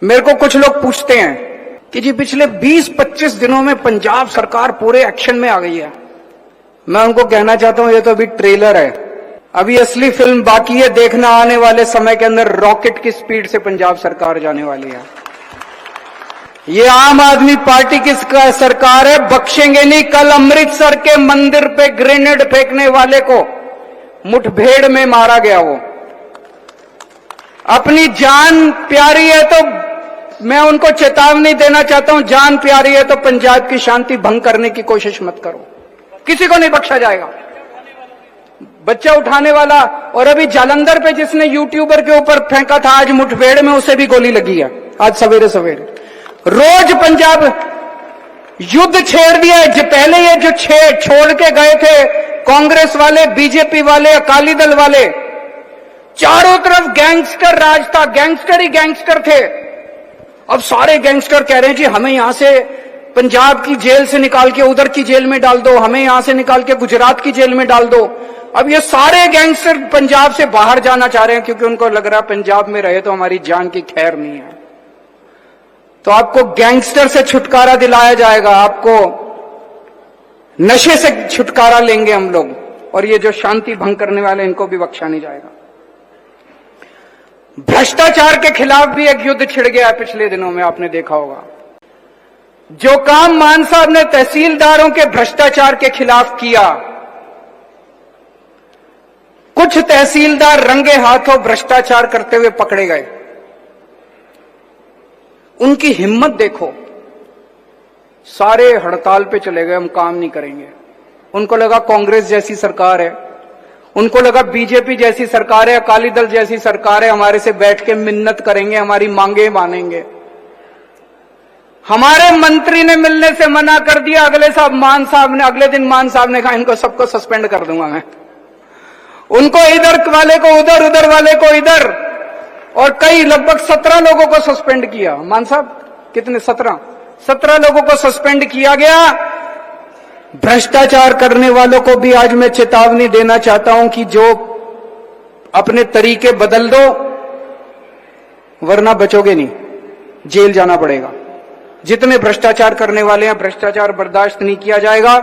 मेरे को कुछ लोग पूछते हैं कि जी पिछले 20-25 दिनों में पंजाब सरकार पूरे एक्शन में आ गई है। मैं उनको कहना चाहता हूं ये तो अभी ट्रेलर है, अभी असली फिल्म बाकी है देखना। आने वाले समय के अंदर रॉकेट की स्पीड से पंजाब सरकार जाने वाली है। ये आम आदमी पार्टी की सरकार है, बख्शेंगे नहीं। कल अमृतसर के मंदिर पे ग्रेनेड फेंकने वाले को मुठभेड़ में मारा गया, वो अपनी जान प्यारी है तो मैं उनको चेतावनी देना चाहता हूं, जान प्यारी है तो पंजाब की शांति भंग करने की कोशिश मत करो, किसी को नहीं बख्शा जाएगा। बच्चा उठाने वाला और अभी जालंधर पे जिसने यूट्यूबर के ऊपर फेंका था, आज मुठभेड़ में उसे भी गोली लगी है, आज सवेरे सवेरे। रोज पंजाब युद्ध छेड़ दिया है। पहले ये जो छोड़ के गए थे कांग्रेस वाले, बीजेपी वाले, अकाली दल वाले, चारों तरफ गैंगस्टर राज था, गैंगस्टर ही गैंगस्टर थे। अब सारे गैंगस्टर कह रहे हैं जी हमें यहां से पंजाब की जेल से निकाल के उधर की जेल में डाल दो, हमें यहां से निकाल के गुजरात की जेल में डाल दो। अब ये सारे गैंगस्टर पंजाब से बाहर जाना चाह रहे हैं क्योंकि उनको लग रहा है पंजाब में रहे तो हमारी जान की खैर नहीं है। तो आपको गैंगस्टर से छुटकारा दिलाया जाएगा, आपको नशे से छुटकारा लेंगे हम लोग, और ये जो शांति भंग करने वाले इनको भी बख्शा नहीं जाएगा। भ्रष्टाचार के खिलाफ भी एक युद्ध छिड़ गया है पिछले दिनों में, आपने देखा होगा। जो काम मान साहब ने तहसीलदारों के भ्रष्टाचार के खिलाफ किया, कुछ तहसीलदार रंगे हाथों भ्रष्टाचार करते हुए पकड़े गए। उनकी हिम्मत देखो, सारे हड़ताल पे चले गए, हम काम नहीं करेंगे। उनको लगा कांग्रेस जैसी सरकार है, उनको लगा बीजेपी जैसी सरकार है, अकाली दल जैसी सरकार है, हमारे से बैठ के मिन्नत करेंगे, हमारी मांगे मानेंगे। हमारे मंत्री ने मिलने से मना कर दिया। अगले दिन मान साहब ने कहा इनको सबको सस्पेंड कर दूंगा मैं। उनको इधर वाले को उधर, उधर वाले को इधर, और कई लगभग 17 लोगों को सस्पेंड किया। मान साहब कितने? 17 लोगों को सस्पेंड किया गया। भ्रष्टाचार करने वालों को भी आज मैं चेतावनी देना चाहता हूं कि जो अपने तरीके बदल दो, वरना बचोगे नहीं, जेल जाना पड़ेगा। जितने भ्रष्टाचार करने वाले हैं, भ्रष्टाचार बर्दाश्त नहीं किया जाएगा।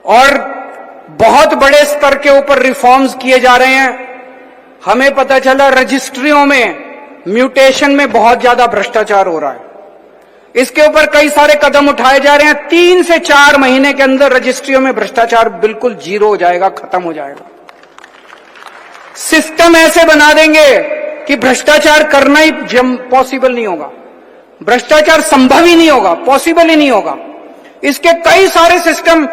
और बहुत बड़े स्तर के ऊपर रिफॉर्म्स किए जा रहे हैं। हमें पता चला रजिस्ट्रियों में म्यूटेशन में बहुत ज्यादा भ्रष्टाचार हो रहा है। इसके ऊपर कई सारे कदम उठाए जा रहे हैं। 3 से 4 महीने के अंदर रजिस्ट्रियों में भ्रष्टाचार बिल्कुल जीरो हो जाएगा, खत्म हो जाएगा। सिस्टम ऐसे बना देंगे कि भ्रष्टाचार करना ही पॉसिबल नहीं होगा, भ्रष्टाचार संभव ही नहीं होगा, पॉसिबल ही नहीं होगा। इसके कई सारे सिस्टम,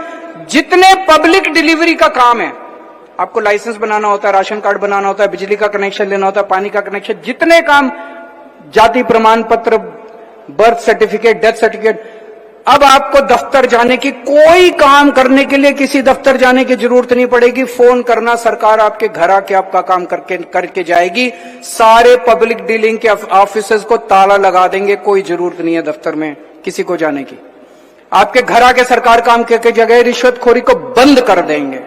जितने पब्लिक डिलीवरी का काम है, आपको लाइसेंस बनाना होता है, राशन कार्ड बनाना होता है, बिजली का कनेक्शन लेना होता है, पानी का कनेक्शन, जितने काम, जाति प्रमाण पत्र, बर्थ सर्टिफिकेट, डेथ सर्टिफिकेट, अब आपको दफ्तर जाने की, कोई काम करने के लिए किसी दफ्तर जाने की जरूरत नहीं पड़ेगी। फोन करना, सरकार आपके घर आके आपका काम करके जाएगी। सारे पब्लिक डीलिंग के ऑफिसेज को ताला लगा देंगे, कोई जरूरत नहीं है दफ्तर में किसी को जाने की। आपके घर आके सरकार काम करके जगह रिश्वतखोरी को बंद कर देंगे।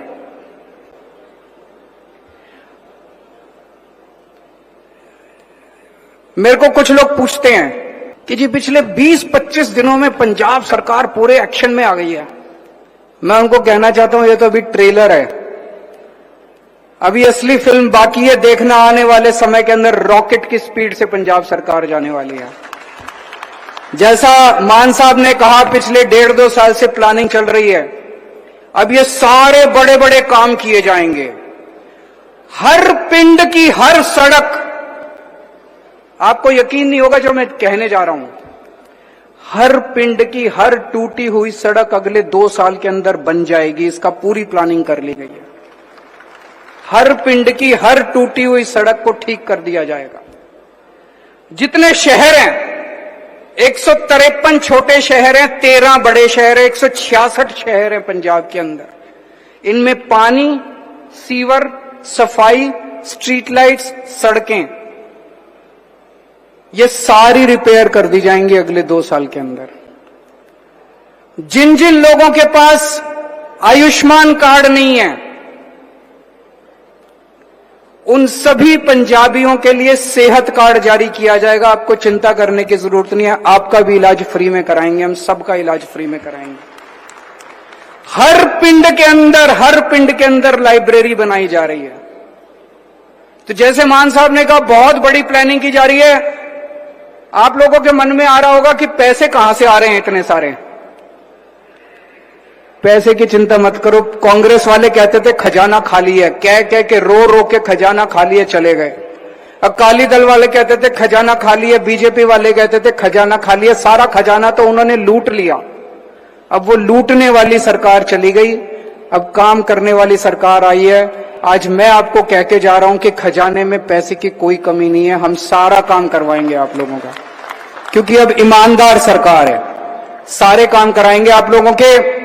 मेरे को कुछ लोग पूछते हैं कि जी पिछले 20-25 दिनों में पंजाब सरकार पूरे एक्शन में आ गई है। मैं उनको कहना चाहता हूं ये तो अभी ट्रेलर है, अभी असली फिल्म बाकी है देखना। आने वाले समय के अंदर रॉकेट की स्पीड से पंजाब सरकार जाने वाली है। जैसा मान साहब ने कहा, पिछले 1.5-2 साल से प्लानिंग चल रही है। अब ये सारे बड़े बड़े काम किए जाएंगे। हर पिंड की हर सड़क, आपको यकीन नहीं होगा जो मैं कहने जा रहा हूं, हर पिंड की हर टूटी हुई सड़क अगले 2 साल के अंदर बन जाएगी। इसका पूरी प्लानिंग कर ली गई है। हर पिंड की हर टूटी हुई सड़क को ठीक कर दिया जाएगा। जितने शहर हैं, 153 छोटे शहर हैं, 13 बड़े शहर हैं, 166 शहर हैं पंजाब के अंदर। इनमें पानी, सीवर, सफाई, स्ट्रीट लाइट्स, सड़कें, ये सारी रिपेयर कर दी जाएंगी अगले 2 साल के अंदर। जिन जिन लोगों के पास आयुष्मान कार्ड नहीं है, उन सभी पंजाबियों के लिए सेहत कार्ड जारी किया जाएगा। आपको चिंता करने की जरूरत नहीं है, आपका भी इलाज फ्री में कराएंगे, हम सबका इलाज फ्री में कराएंगे। हर पिंड के अंदर लाइब्रेरी बनाई जा रही है। तो जैसे मान साहब ने कहा बहुत बड़ी प्लानिंग की जा रही है, आप लोगों के मन में आ रहा होगा कि पैसे कहां से आ रहे हैं इतने सारे। पैसे की चिंता मत करो। कांग्रेस वाले कहते थे खजाना खाली है, कह के रो के खजाना खाली है चले गए। अकाली दल वाले कहते थे खजाना खाली है, बीजेपी वाले कहते थे खजाना खाली है। सारा खजाना तो उन्होंने लूट लिया। अब वो लूटने वाली सरकार चली गई, अब काम करने वाली सरकार आई है। आज मैं आपको कह के जा रहा हूं कि खजाने में पैसे की कोई कमी नहीं है, हम सारा काम करवाएंगे आप लोगों का, क्योंकि अब ईमानदार सरकार है। सारे काम कराएंगे आप लोगों के।